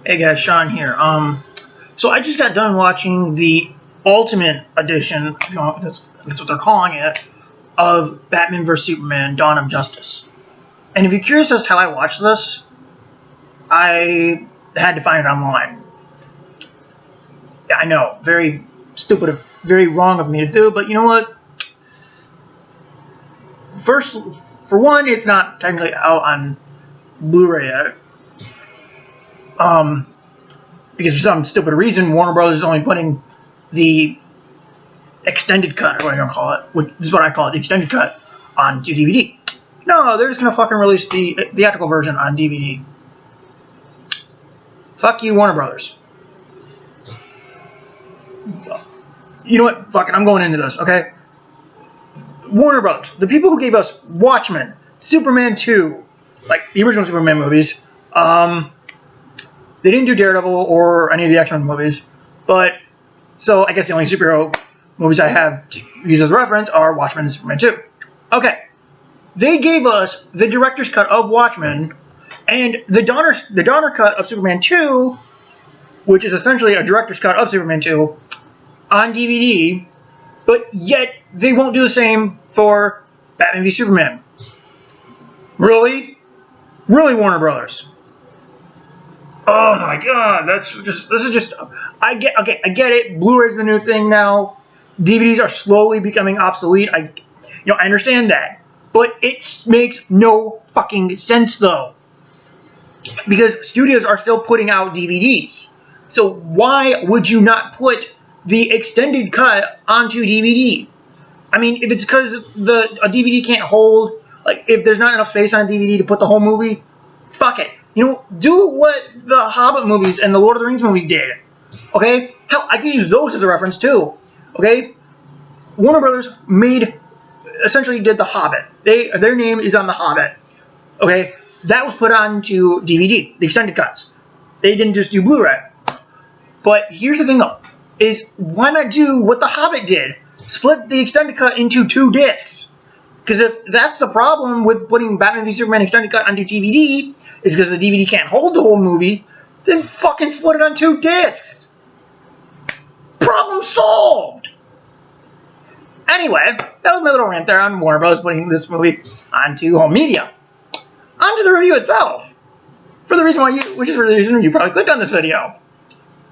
Hey guys, Sean here. So I just got done watching the Ultimate Edition, if you want, that's what they're calling it, of Batman vs Superman: Dawn of Justice. And if you're curious as to how I watched this, I had to find it online. Yeah, I know, very stupid, very wrong of me to do, but you know what? First, for one, it's not technically out on Blu-ray yet. Because for some stupid reason, Warner Bros. Is only putting the extended cut, or what I'm going to call it, which is what I call it, the extended cut, onto DVD. No, they're just going to fucking release the theatrical version on DVD. Fuck you, Warner Bros. You know what? Fuck it, I'm going into this, okay? Warner Bros., the people who gave us Watchmen, Superman 2, like the original Superman movies, they didn't do Daredevil or any of the X-Men movies, but, so I guess the only superhero movies I have to use as reference are Watchmen and Superman 2. Okay. They gave us the director's cut of Watchmen and the Donner cut of Superman 2, which is essentially a director's cut of Superman 2, on DVD, but yet they won't do the same for Batman v Superman. Really? Really, Warner Brothers? Oh my god, this is just, I get it, Blu-ray's the new thing now, DVDs are slowly becoming obsolete, I understand that, but it makes no fucking sense though, because studios are still putting out DVDs, so why would you not put the extended cut onto DVD? I mean, if it's because a DVD can't hold, like, if there's not enough space on a DVD to put the whole movie, fuck it. Do what the Hobbit movies and the Lord of the Rings movies did. Okay? Hell, I can use those as a reference too. Okay? Warner Brothers essentially did the Hobbit. Their name is on the Hobbit. Okay? That was put onto DVD, the extended cuts. They didn't just do Blu-ray. But here's the thing though, is why not do what the Hobbit did? Split the extended cut into 2 discs. Because if that's the problem with putting Batman v Superman extended cut onto DVD, is because the DVD can't hold the whole movie, then fucking split it on 2 discs. Problem solved! Anyway, that was my little rant there on Warner Bros. Putting this movie onto home media. On to the review itself. Which is the reason you probably clicked on this video.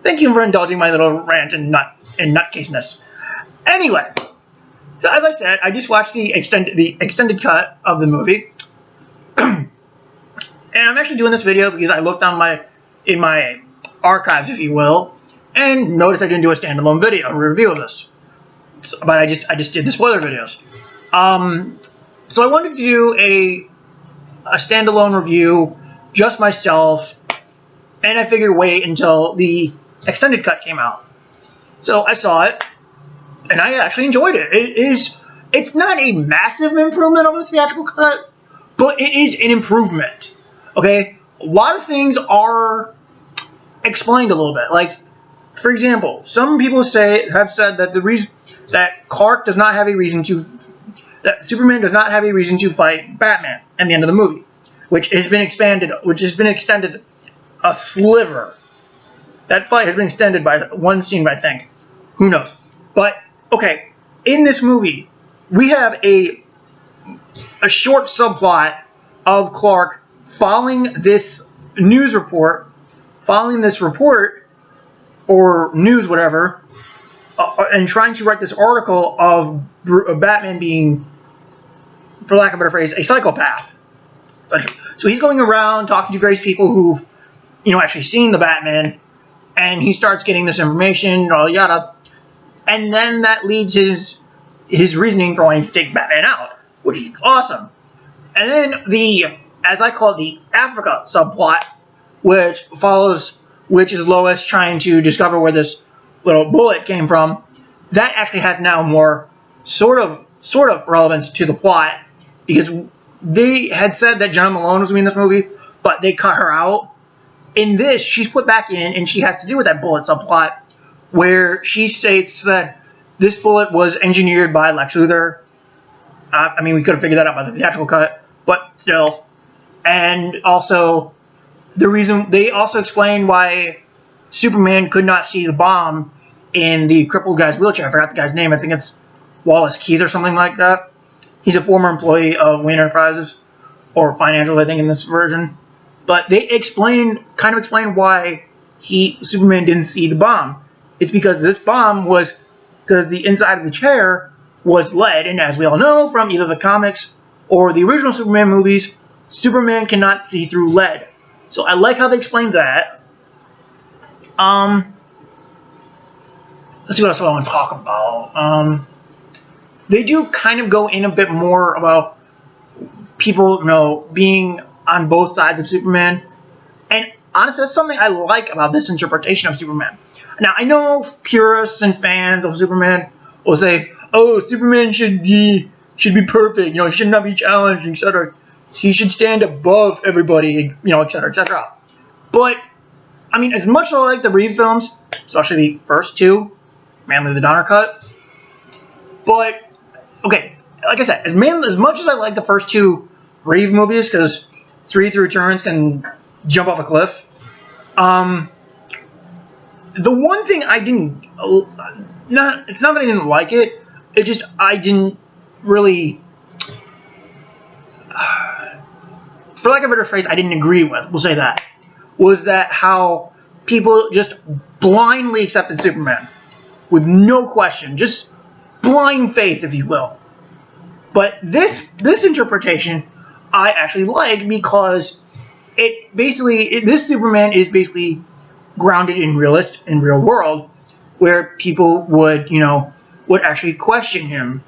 Thank you for indulging my little rant and nutcaseness. Anyway, so as I said, I just watched the extended cut of the movie. And I'm actually doing this video because I looked in my archives, if you will, and noticed I didn't do a standalone video, a review of this. So, but I just did the spoiler videos. So I wanted to do a standalone review, just myself, and I figured wait until the extended cut came out. So I saw it, and I actually enjoyed it. It's not a massive improvement over the theatrical cut, but it is an improvement. Okay, a lot of things are explained a little bit. Like, for example, some people have said that the reason that Clark does not have a reason to, that Superman does not have a reason to fight Batman at the end of the movie, which has been extended a sliver. That fight has been extended by one scene, I think. Who knows? But okay, in this movie, we have a short subplot of Clark following this report, or news, whatever, and trying to write this article of Batman being, for lack of a better phrase, a psychopath. So he's going around talking to various people who've, actually seen the Batman, and he starts getting this information, yada, and then that leads his reasoning for wanting to take Batman out, which is awesome. And then as I call it, the Africa subplot, which is Lois trying to discover where this little bullet came from, that actually has now more sort of relevance to the plot, because they had said that Jenna Malone was going to be in this movie, but they cut her out. In this, she's put back in, and she has to do with that bullet subplot, where she states that this bullet was engineered by Lex Luthor. I mean, we could have figured that out by the theatrical cut, but still. And also, the reason they also explained why Superman could not see the bomb in the crippled guy's wheelchair. I forgot the guy's name. I think it's Wallace Keith or something like that. He's a former employee of Wayne Enterprises, or Financial, I think, in this version. But they kind of explain why Superman didn't see the bomb. It's because this bomb was, because the inside of the chair was lead, and as we all know from either the comics or the original Superman movies, Superman cannot see through lead. So I like how they explained that. Let's see what else I want to talk about. They do kind of go in a bit more about people, being on both sides of Superman. And honestly, that's something I like about this interpretation of Superman. Now, I know purists and fans of Superman will say, "Oh, Superman should be perfect. He should not be challenged, etc. He should stand above everybody, etc., etc." But I mean, as much as I like the Reeve films, especially the first two, mainly the Donner cut, but okay, like I said, as much as I like the first two Reeve movies, because 3 Returns can jump off a cliff, the one thing I didn't, it's not that I didn't like it, it's just I didn't really, for lack of a better phrase, I didn't agree with, we'll say that, was that how people just blindly accepted Superman with no question, just blind faith, if you will. But this interpretation I actually like, because this Superman is basically grounded in real world, where people would actually question him.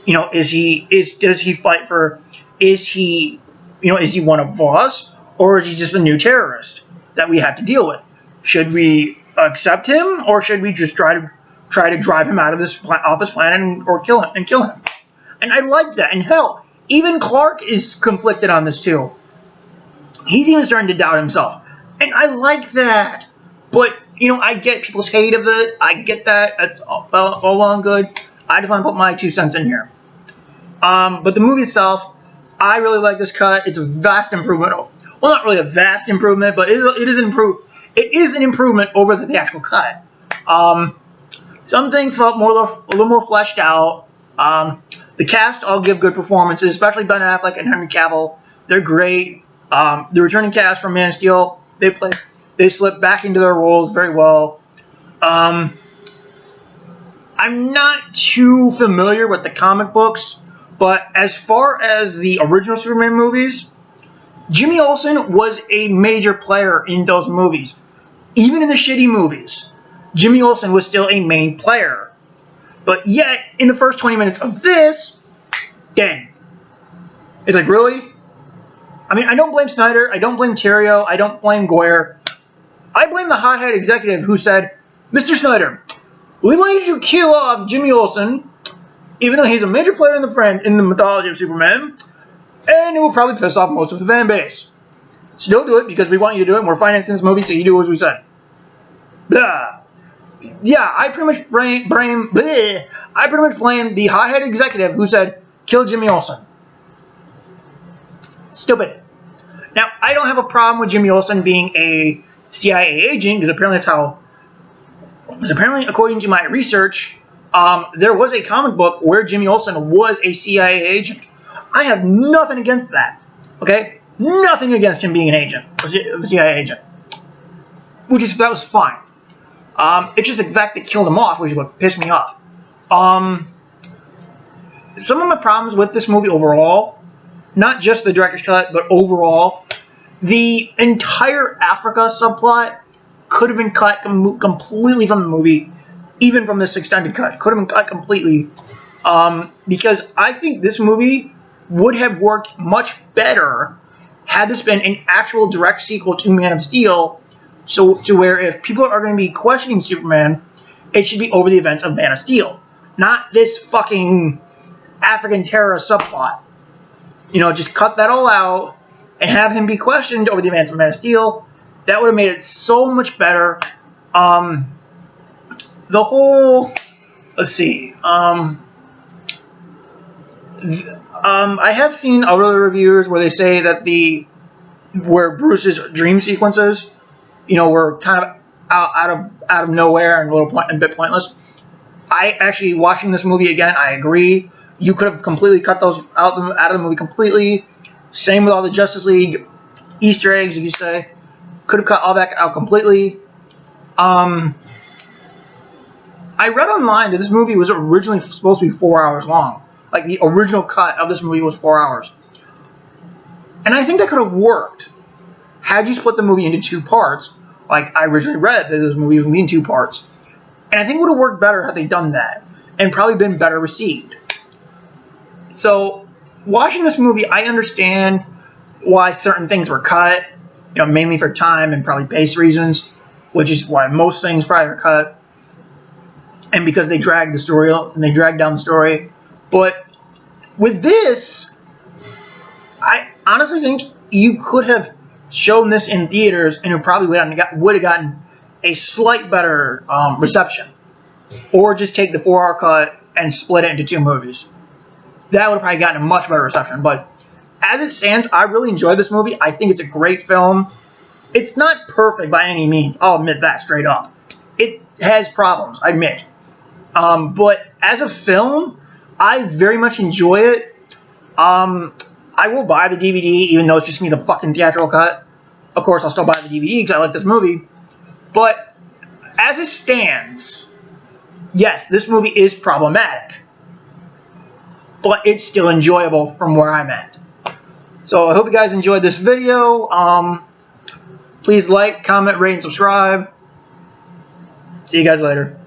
Does he fight for, is he one of us, or is he just a new terrorist that we have to deal with? Should we accept him, or should we just try to drive him out of this planet or kill him? And I like that. And hell, even Clark is conflicted on this too. He's even starting to doubt himself, and I like that. But I get people's hate of it. I get that. That's all well and good. I just want to put my 2 cents in here. But the movie itself, I really like this cut. It's a vast improvement. Well, not really a vast improvement, but it is an improvement over the theatrical cut. Some things felt a little more fleshed out. The cast all give good performances, especially Ben Affleck and Henry Cavill. They're great. The returning cast from Man of Steel, they slip back into their roles very well. I'm not too familiar with the comic books, but as far as the original Superman movies, Jimmy Olsen was a major player in those movies. Even in the shitty movies, Jimmy Olsen was still a main player. But yet, in the first 20 minutes of this, dang. It's like, really? I mean, I don't blame Snyder, I don't blame Terrio, I don't blame Goyer. I blame the hothead executive who said, "Mr. Snyder, we want you to kill off Jimmy Olsen, even though he's a major player in the mythology of Superman, and it will probably piss off most of the fan base. Still do it because we want you to do it, and we're financing this movie, so you do as we said." Blah. Yeah, I pretty much blame the hothead executive who said, "Kill Jimmy Olsen." Stupid. Now, I don't have a problem with Jimmy Olsen being a CIA agent, because apparently, according to my research, there was a comic book where Jimmy Olsen was a CIA agent. I have nothing against that. Okay? Nothing against him being an agent, a CIA agent. That was fine. It's just the fact that killed him off, which is what pissed me off. Some of my problems with this movie overall, not just the director's cut, but overall, the entire Africa subplot could have been cut completely from the movie, even from this extended cut. Could have been cut completely, because I think this movie would have worked much better had this been an actual direct sequel to Man of Steel, so to where if people are going to be questioning Superman, it should be over the events of Man of Steel, not this fucking African terrorist subplot. Just cut that all out and have him be questioned over the events of Man of Steel. That would have made it so much better. The whole, let's see, I have seen other reviewers where they say that the where Bruce's dream sequences, you know, were kind of out of nowhere and a bit pointless. I actually, watching this movie again, I agree. You could have completely cut those out of the movie completely. Same with all the Justice League Easter eggs, you could say. Could have cut all that out completely. I read online that this movie was originally supposed to be 4 hours long. Like, the original cut of this movie was 4 hours. And I think that could have worked had you split the movie into 2 parts. Like, I originally read that this movie would be in 2 parts. And I think it would have worked better had they done that. And probably been better received. So, watching this movie, I understand why certain things were cut. You know, mainly for time and probably pace reasons. Which is why most things probably are cut. And because they dragged the story and they dragged down the story. But with this, I honestly think you could have shown this in theaters and it probably would have gotten a slight better reception. Or just take the 4-hour cut and split it into 2 movies. That would have probably gotten a much better reception. But as it stands, I really enjoyed this movie. I think it's a great film. It's not perfect by any means. I'll admit that straight up. It has problems, I admit. But as a film, I very much enjoy it. I will buy the DVD, even though it's just me the fucking theatrical cut. Of course, I'll still buy the DVD because I like this movie. But as it stands, yes, this movie is problematic. But it's still enjoyable from where I'm at. So I hope you guys enjoyed this video. Please like, comment, rate, and subscribe. See you guys later.